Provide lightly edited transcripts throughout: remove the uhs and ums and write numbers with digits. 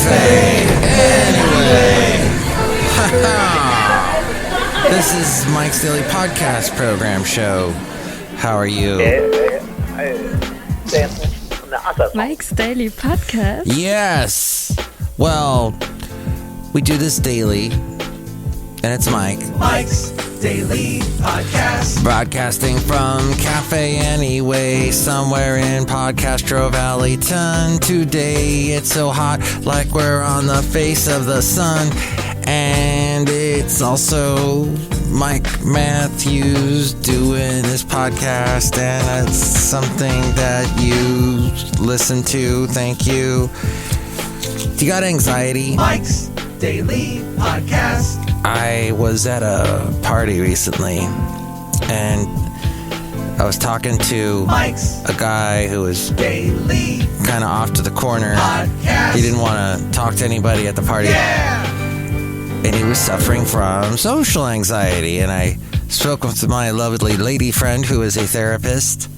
cafe anyway. This is Mike's Daily Podcast program show. How are you? Mike's Daily Podcast? Yes. Well, we do this daily, and it's Mike's Daily Podcast. Broadcasting from Cafe Anyway, somewhere in Podcastro Valley Ton. Today it's so hot, like we're on the face of the sun. And it's also Mike Matthews doing this podcast, and it's something that you listen to. Thank you. Do you got anxiety? Mike's Daily Podcast. I was at a party recently, and I was talking to a guy who was kind of off to the corner. He didn't want to talk to anybody at the party. And he was suffering from social anxiety. And I spoke with my lovely lady friend who is a therapist.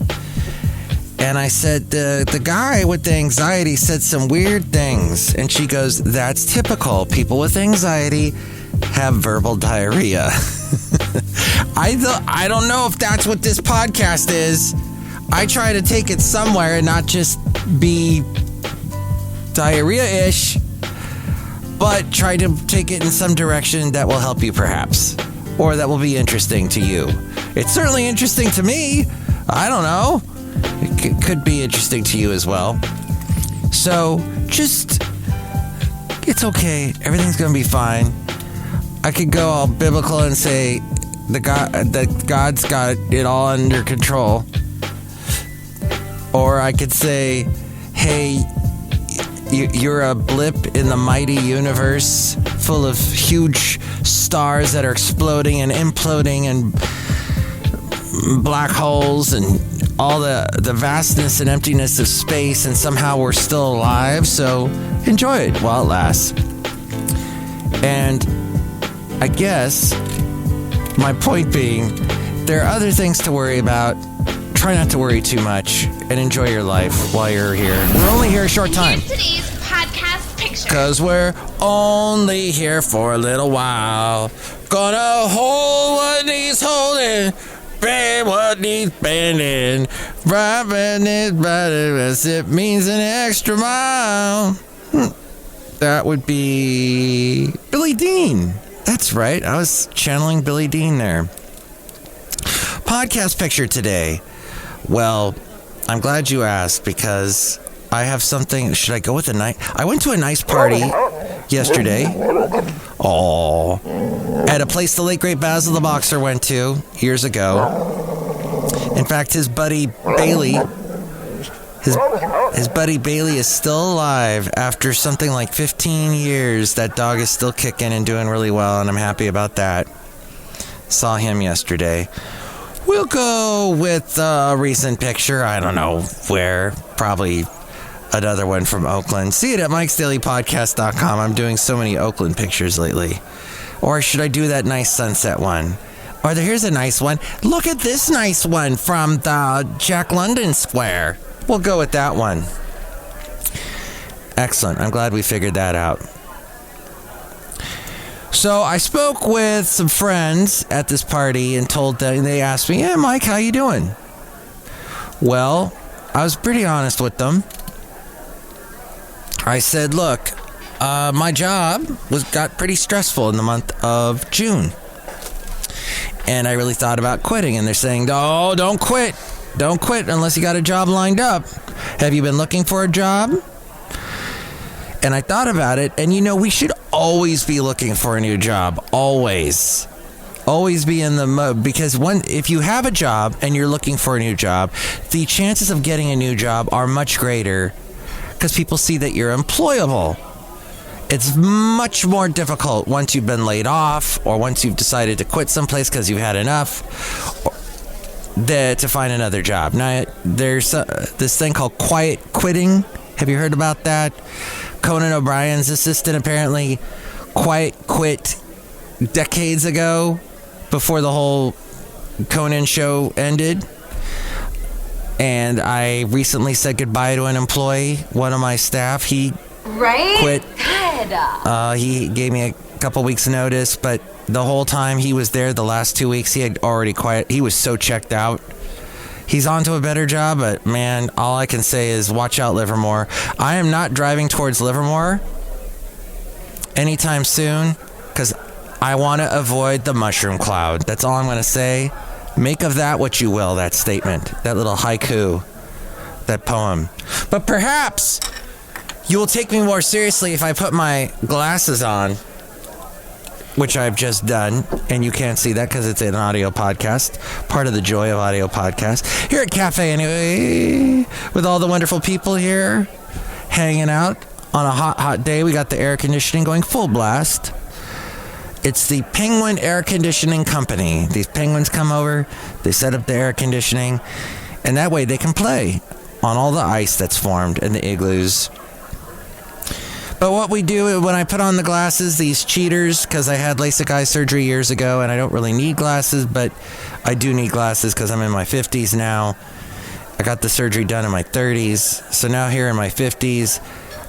And I said, the guy with the anxiety said some weird things. And she goes, that's typical. People with anxiety have verbal diarrhea. I don't know if that's what this podcast is. I try to take it somewhere and not just be diarrhea-ish, but try to take it in some direction that will help you perhaps, or that will be interesting to you. It's certainly interesting to me. I don't know. It could be interesting to you as well. So just, it's okay. Everything's going to be fine. I could go all biblical and say that God's got it all under control. Or I could say, hey, you're a blip in the mighty universe full of huge stars that are exploding and imploding and black holes and all the vastness and emptiness of space, and somehow we're still alive, so enjoy it while it lasts. And I guess my point being, there are other things to worry about. Try not to worry too much and enjoy your life while you're here. We're only here a short time. Here's today's podcast picture. Cause we're only here for a little while. Gonna hold what needs holding, bend what needs bending. Driving it better as it means an extra mile. That would be Billy Dean. That's right. I was channeling Billy Dean there. Podcast picture today. Well, I'm glad you asked, because I have something. Should I go with a night? I went to a nice party yesterday. At a place the late great Basil the Boxer went to years ago. In fact, his buddy Bailey, his buddy Bailey is still alive after something like 15 years. That dog is still kicking and doing really well, and I'm happy about that. Saw him yesterday. We'll go with a recent picture. I don't know where. Probably another one from Oakland. See it at MikesDailyPodcast.com. I'm doing so many Oakland pictures lately. Or should I do that nice sunset one? Or here's a nice one. Look at this nice one from the Jack London Square. We'll go with that one. Excellent. I'm glad we figured that out. So I spoke with some friends at this party and told them, they asked me, yeah, Mike, how you doing? Well, I was pretty honest with them. I said, look, my job got pretty stressful in the month of June. And I really thought about quitting. And they're saying, no, don't quit. Don't quit unless you got a job lined up. Have you been looking for a job? And I thought about it, and we should always be looking for a new job. Always. Always be in the mode, because if you have a job and you're looking for a new job, the chances of getting a new job are much greater because people see that you're employable. It's much more difficult once you've been laid off or once you've decided to quit someplace because you've had enough to find another job. Now, there's this thing called quiet quitting. Have you heard about that? Conan O'Brien's assistant apparently quiet quit decades ago before the whole Conan show ended. And I recently said goodbye to an employee, one of my staff. He Right? Quit. Good. He gave me a couple weeks notice, but the whole time he was there, the last 2 weeks, he had already quit. He was so checked out. He's on to a better job, but man, all I can say is watch out, Livermore. I am not driving towards Livermore anytime soon because I want to avoid the mushroom cloud. That's all I'm going to say. Make of that what you will, that statement, that little haiku, that poem. But perhaps you will take me more seriously if I put my glasses on, which I've just done, and you can't see that because it's an audio podcast, part of the joy of audio podcast. Here at Cafe Anyway, with all the wonderful people here, hanging out on a hot, hot day. We got the air conditioning going full blast. It's the Penguin Air Conditioning Company. These penguins come over, they set up the air conditioning, and that way they can play on all the ice that's formed in the igloos. But what we do when I put on the glasses, these cheaters, because I had LASIK eye surgery years ago and I don't really need glasses, but I do need glasses because I'm in my 50s now. I got the surgery done in my 30s. So now here in my 50s,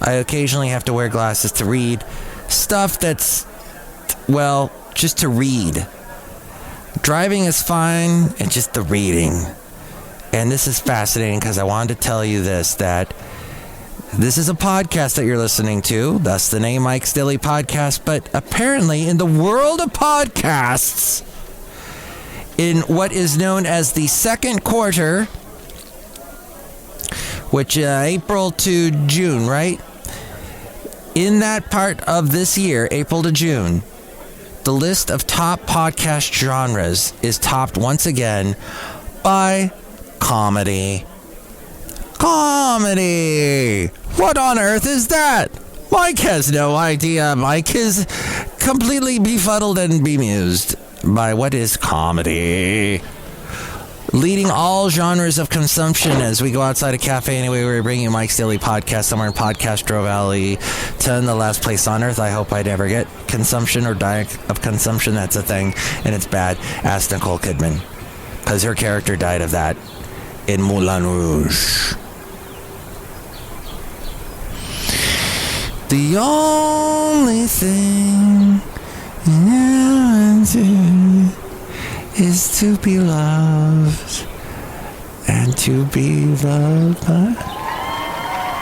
I occasionally have to wear glasses to read stuff that's, well, just to read. Driving is fine, it's just the reading. And this is fascinating because I wanted to tell you this, that this is a podcast that you're listening to, thus the name Mike's Daily Podcast, but apparently in the world of podcasts, in what is known as the second quarter, which April to June, right? In that part of this year, April to June, the list of top podcast genres is topped once again by comedy. Comedy! What on earth is that? Mike has no idea. Mike is completely befuddled and bemused by what is comedy. Leading all genres of consumption as we go outside a cafe anyway, we're bringing you Mike's Daily Podcast somewhere in Podcastro Valley, to the last place on earth. I hope I never get consumption or die of consumption. That's a thing, and it's bad. Ask Nicole Kidman, because her character died of that in Moulin Rouge. The only thing you ever do is to be loved and to be loved by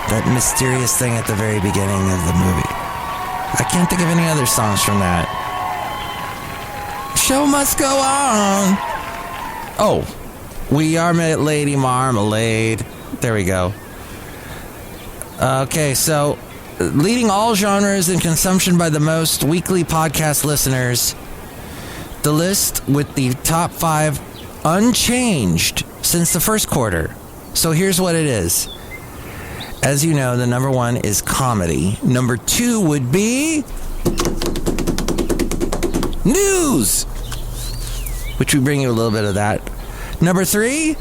that mysterious thing at the very beginning of the movie. I can't think of any other songs from that. Show must go on. Oh, We Are Lady Marmalade. There we go. Okay, so leading all genres in consumption by the most weekly podcast listeners, the list with the top 5 unchanged since the first quarter. So here's what it is. As you know, the number 1 is comedy. Number 2 would be news, which we bring you a little bit of that. Number 3,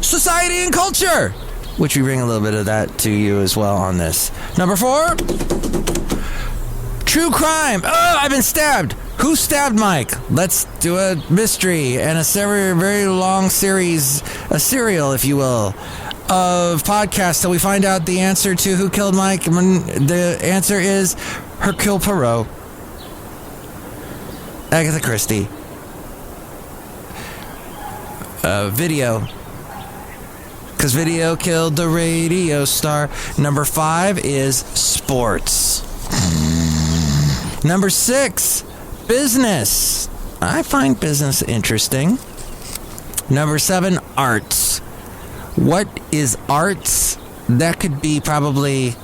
society and culture, which we bring a little bit of that to you as well on this. Number 4, true crime. Oh, I've been stabbed. Who stabbed Mike? Let's do a mystery and a very long series, a serial, if you will, of podcasts till we find out the answer to who killed Mike. The answer is Hercule Poirot, Agatha Christie. Video, because video killed the radio star. Number 5 is sports. Number 6, business. I find business interesting. Number 7, arts. What is arts? That could be probably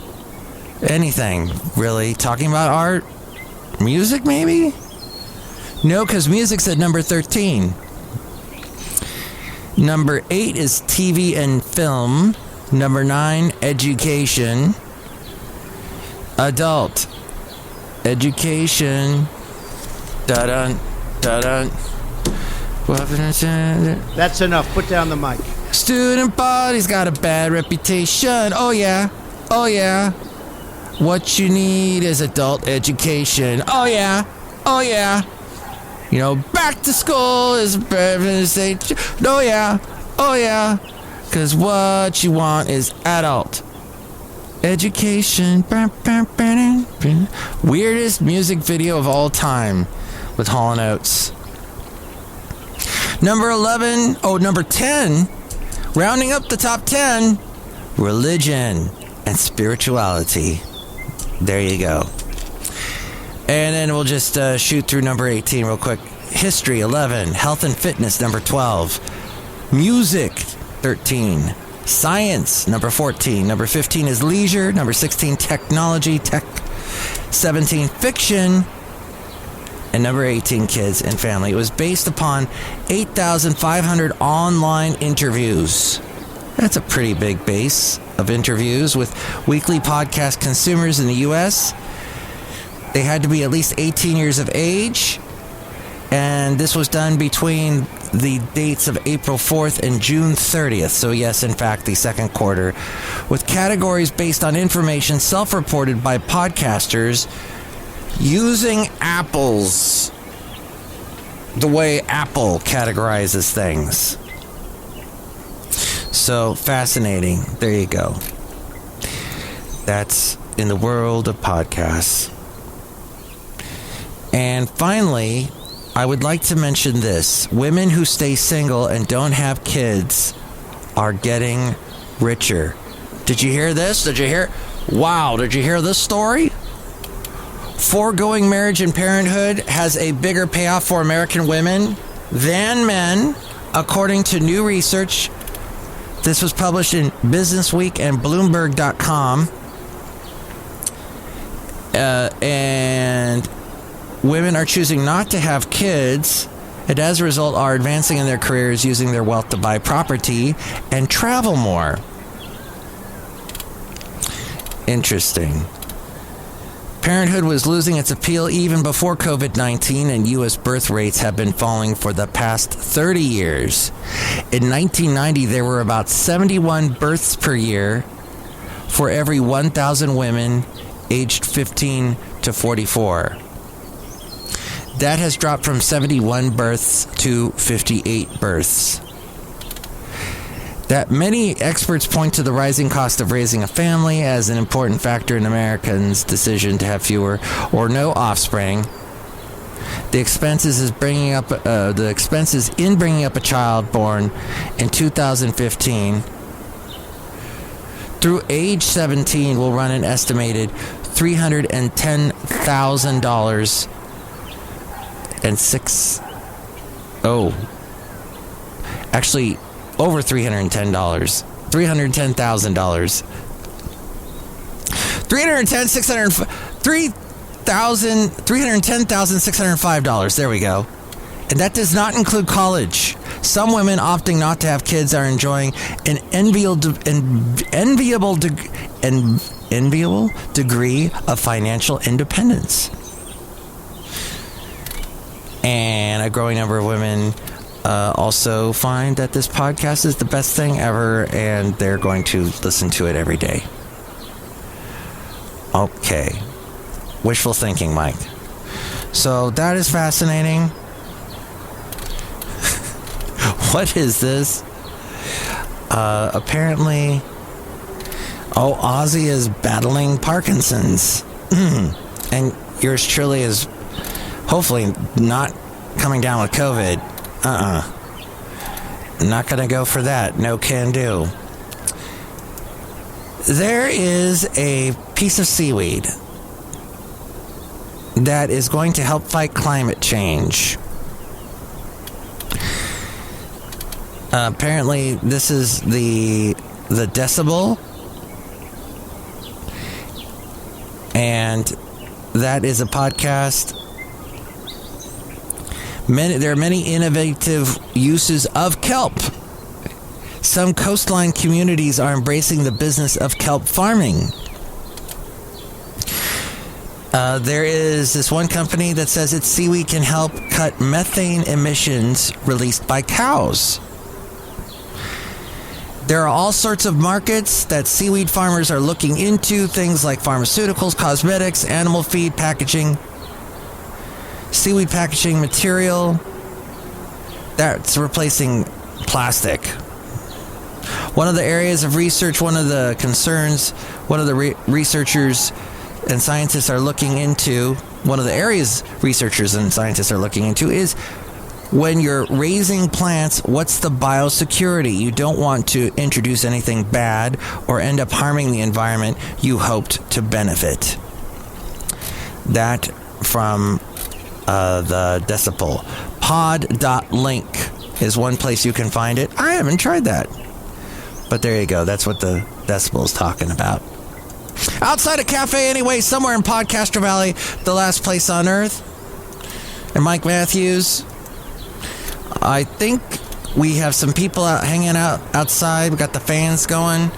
anything, really. Talking about art? Music, maybe? No, because music's at number 13. Number 8 is TV and film. Number 9, education. Adult. Education. Da-dun, da-dun. That's enough. Put down the mic. Student body's got a bad reputation. Oh, yeah. Oh, yeah. What you need is adult education. Oh, yeah. Oh, yeah. You know, back to school is oh yeah, oh yeah, because what you want is adult Education. Weirdest music video of all time with Hall & Oates. Number 10, rounding up the top 10, religion and spirituality. There you go. And then we'll just shoot through number 18 real quick. History, 11. Health and fitness, number 12. Music, 13. Science, number 14. Number 15 is leisure. Number 16, technology, tech. 17, fiction. And number 18, kids and family. It was based upon 8,500 online interviews. That's a pretty big base of interviews with weekly podcast consumers in the U.S. They had to be at least 18 years of age. And this was done between the dates of April 4th and June 30th. So yes, in fact, the second quarter. With categories based on information self-reported by podcasters using Apple's, the way Apple categorizes things. So fascinating. There you go. That's in the world of podcasts. And finally, I would like to mention this. Women who stay single and don't have kids are getting richer. Did you hear this? Wow, did you hear this story? Foregoing marriage and parenthood has a bigger payoff for American women than men, according to new research. This was published in Businessweek and Bloomberg.com. And women are choosing not to have kids, and as a result are advancing in their careers, using their wealth to buy property and travel more. Interesting. Parenthood was losing its appeal even before COVID-19, and U.S. birth rates have been falling for the past 30 years. In 1990, there were about 71 births per year for every 1,000 women aged 15 to 44. That has dropped from 71 births to 58 births. That many experts point to the rising cost of raising a family as an important factor in Americans' decision to have fewer or no offspring. The expenses in bringing up a child born in 2015 through age 17 will run an estimated $310,000 over $310,000. $310,605. There we go. And that does not include college. Some women opting not to have kids are enjoying an enviable degree of financial independence. And a growing number of women also find that this podcast is the best thing ever, and they're going to listen to it every day. Okay. Wishful thinking, Mike. So that is fascinating. What is this? Apparently, Ozzy is battling Parkinson's. And yours truly is hopefully not coming down with COVID. Not gonna go for that. No can do. There is a piece of seaweed that is going to help fight climate change. Apparently, this is the decibel, and that is a podcast. There are many innovative uses of kelp. Some coastline communities are embracing the business of kelp farming. There is this one company that says its seaweed can help cut methane emissions released by cows. There are all sorts of markets that seaweed farmers are looking into, things like pharmaceuticals, cosmetics, animal feed, packaging, seaweed packaging material that's replacing plastic. One of the areas of research, one of the concerns, one of the researchers and scientists are looking into, one of the areas researchers and scientists are looking into is when you're raising plants, what's the biosecurity? You don't want to introduce anything bad or end up harming the environment you hoped to benefit. That from the Decibel. Pod.link is one place you can find it. I haven't tried that. But there you go. That's what the Decibel is talking about. Outside a cafe anyway, somewhere in Podcaster Valley, the last place on earth. And Mike Matthews, I think we have some people out hanging out outside. We got the fans going.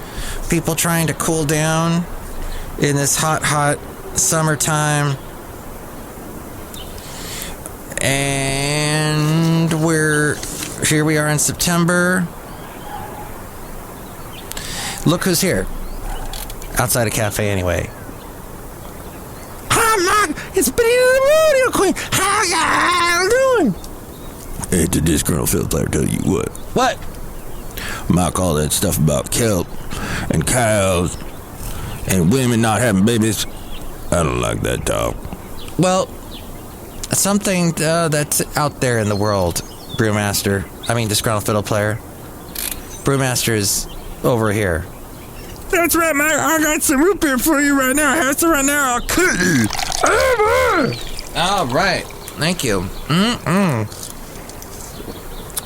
People trying to cool down in this hot summertime. And here we are in September. Look who's here. Outside a cafe anyway. Hi, Mike. It's Benita the Rodeo Queen. How you doing? Hey, the Disgruntled Fiddle Player tell you what. What? Mike, all that stuff about kelp and cows and women not having babies, I don't like that talk. Well, something that's out there in the world, Brewmaster. I mean, Disgruntled Fiddle Player. Brewmaster is over here. That's right, Mike. I got some root beer for you right now. I have some right now. I'll cut you. All right. Thank you.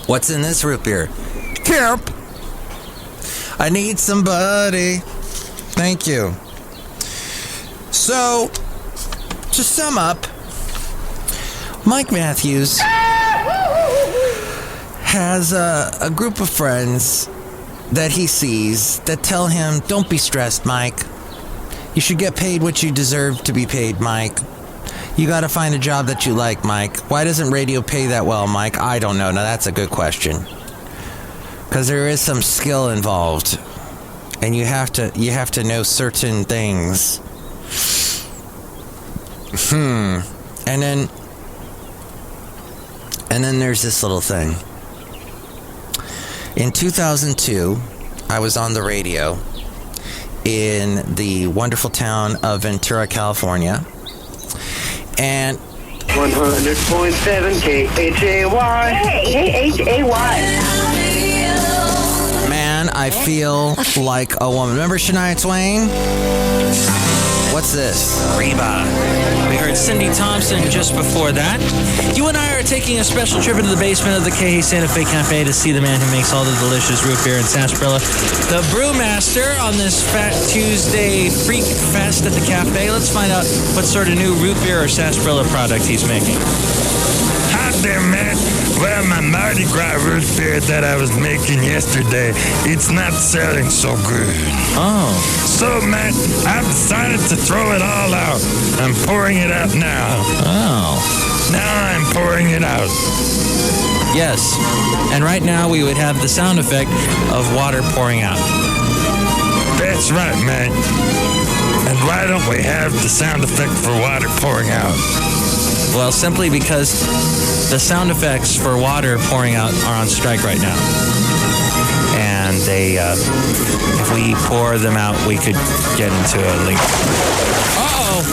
What's in this root beer? Kelp. I need somebody. Thank you. So, to sum up, Mike Matthews has a group of friends that he sees that tell him, don't be stressed, Mike. You should get paid what you deserve to be paid, Mike. You got to find a job that you like, Mike. Why doesn't radio pay that well, Mike? I don't know. Now, that's a good question. Because there is some skill involved. And you have to know certain things. And then there's this little thing. In 2002, I was on the radio in the wonderful town of Ventura, California. And 100.7 KHAY. Hey, KHAY. Man, I feel like a woman. Remember Shania Twain? What's this? Reba. We heard Cindy Thompson just before that. You and I are taking a special trip into the basement of the Kehe Santa Fe Cafe to see the man who makes all the delicious root beer in sarsaparilla, the Brewmaster, on this Fat Tuesday Freak Fest at the cafe. Let's find out what sort of new root beer or sarsaparilla product he's making. Hi there, man. Well, my Mardi Gras root beer that I was making yesterday, it's not selling so good. Oh. So, man, I've decided to throw it all out. I'm pouring it out now. Oh. Now I'm pouring it out. Yes. And right now we would have the sound effect of water pouring out. That's right, man. And why don't we have the sound effect for water pouring out? Well, simply because the sound effects for water pouring out are on strike right now. And they, if we pour them out, we could get into a link. Uh-oh!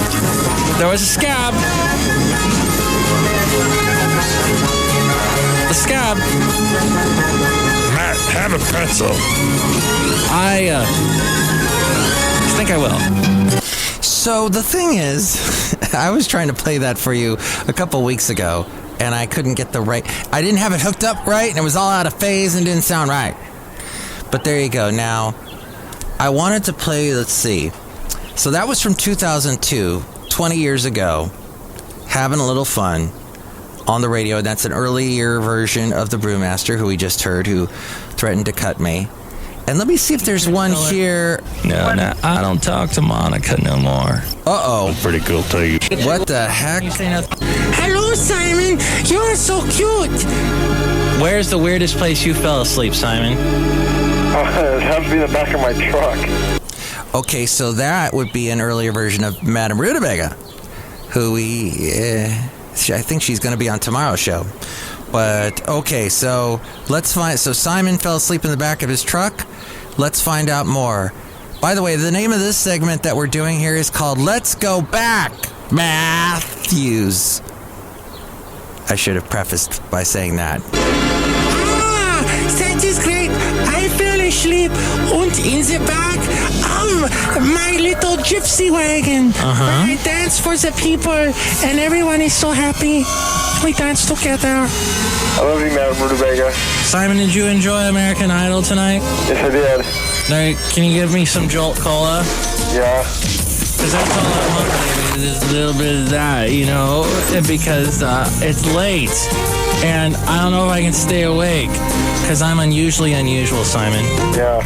There was a scab! The scab! Matt, have a pretzel. I think I will. So the thing is, I was trying to play that for you a couple weeks ago, and I couldn't get the right... I didn't have it hooked up right, and it was all out of phase and didn't sound right. But there you go. Now, I wanted to play... Let's see. So that was from 2002, 20 years ago, having a little fun on the radio. That's an earlier version of the Brewmaster, who we just heard, who threatened to cut me. And let me see if there's one here. No, I don't talk to Monica no more. Uh-oh. Pretty cool, tell you. What the heck? Hello, Simon. You're so cute. Where's the weirdest place you fell asleep, Simon? It has to be in the back of my truck. Okay, so that would be an earlier version of Madame Rootabega, who I think she's going to be on tomorrow's show. But, okay, so let's find... So Simon fell asleep in the back of his truck. Let's find out more. By the way, the name of this segment that we're doing here is called Let's Go Back, Matthews. I should have prefaced by saying that. That is great. I fell asleep and in the back of my little gypsy wagon. I dance for the people and everyone is so happy. We dance together. I love you, Madame Rootabega. Simon, did you enjoy American Idol tonight? Yes, I did. All right, can you give me some Jolt Cola? Yeah. Because that's all I want, baby. Just a little bit of that, because it's late. And I don't know if I can stay awake. Because I'm unusually unusual, Simon. Yeah.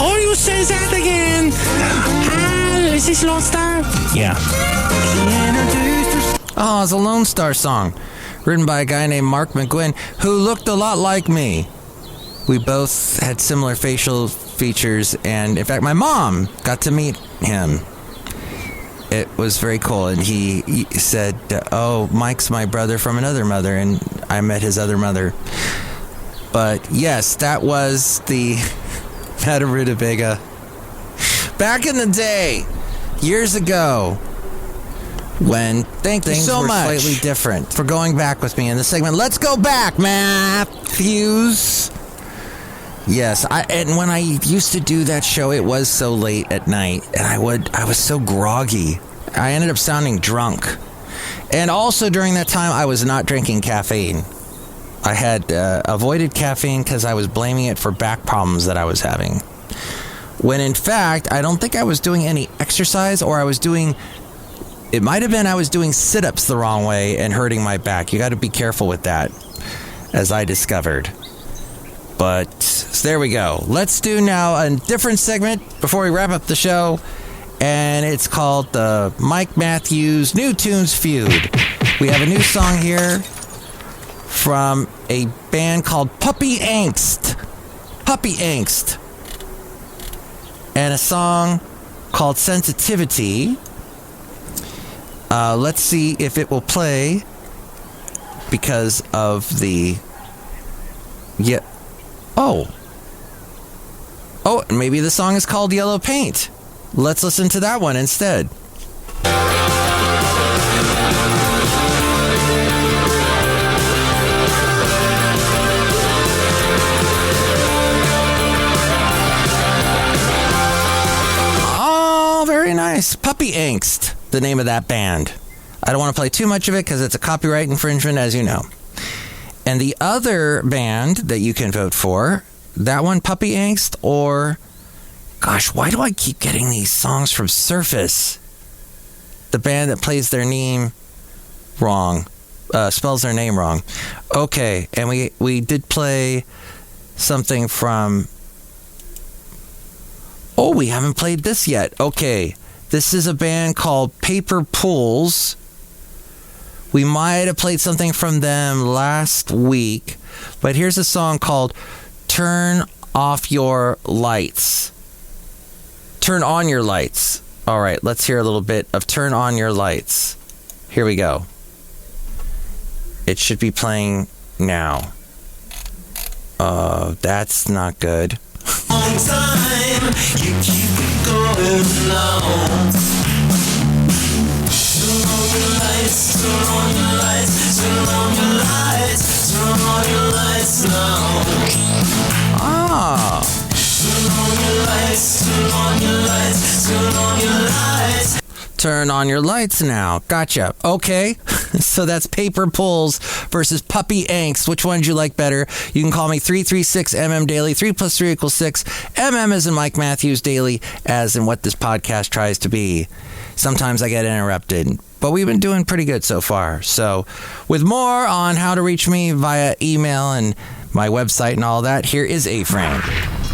Oh, you say that again. Is this Lone Star? Yeah. Oh, it's a Lone Star song. Written by a guy named Mark McGuinn, who looked a lot like me. We both had similar facial features, and in fact, my mom got to meet him. It was very cool, and he said, oh, Mike's my brother from another mother, and I met his other mother. But yes, that was the Madame Rootabega. Back in the day, years ago, when things were slightly different. For going back with me in the segment, Let's Go Back, Matthews. Yes, and when I used to do that show, it was so late at night, and I was so groggy. I ended up sounding drunk. And also during that time, I was not drinking caffeine. I had avoided caffeine because I was blaming it for back problems that I was having. When in fact, I don't think I was doing any exercise, or it might have been I was doing sit-ups the wrong way and hurting my back. You got to be careful with that, as I discovered. But there we go. Let's do now a different segment before we wrap up the show. And it's called the Mike Matthews New Tunes Feud. We have a new song here from a band called Puppy Angst. Puppy Angst. And a song called Sensitivity. Let's see if it will play because of the... Yeah. Oh, maybe the song is called Yellow Paint. Let's listen to that one instead. Oh, very nice. Puppy Angst, the name of that band. I don't want to play too much of it because it's a copyright infringement, as you know. And the other band that you can vote for, that one, Puppy Angst, or... Gosh, why do I keep getting these songs from Surface? The band that plays their name wrong. Spells their name wrong. Okay, and we did play something from... Oh, we haven't played this yet. Okay, this is a band called Paper Pools. We might have played something from them last week, but here's a song called Turn Off Your Lights. Turn on your lights. All right, let's hear a little bit of Turn On Your Lights. Here we go. It should be playing now. That's not good. Long time, you keep it going long. Turn on your lights, turn on your lights, turn on your lights, turn on your lights now. Ah. Turn on your lights, turn on your lights, turn on your lights. Turn on your lights now. Gotcha. Okay. So that's Paper Pulls versus Puppy Angst. Which one did you like better? You can call me 336MM Daily. 3 plus 3 equals 6. MM as in Mike Matthews Daily, as in what this podcast tries to be. Sometimes I get interrupted, but we've been doing pretty good so far. So with more on how to reach me via email and my website and all that, here is A-Frame.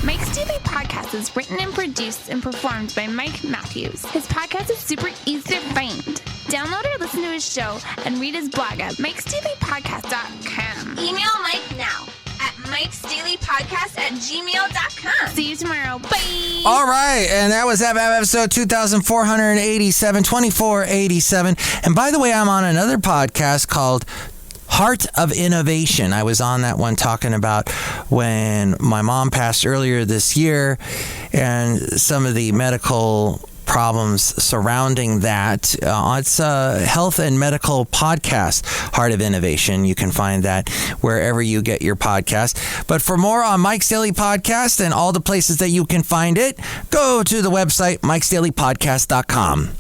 Mike's Daily Podcast is written and produced and performed by Mike Matthews. His podcast is super easy to find. Download or listen to his show and read his blog at MikesDailyPodcast.com. Email Mike now at MikesDailyPodcast@gmail.com. See you tomorrow. Bye. All right, and that was episode 2487. And by the way, I'm on another podcast called Heart of Innovation. I was on that one talking about when my mom passed earlier this year and some of the medical problems surrounding that. It's a health and medical podcast, Heart of Innovation. You can find that wherever you get your podcast. But for more on Mike's Daily Podcast and all the places that you can find it, go to the website MikesDailyPodcast.com.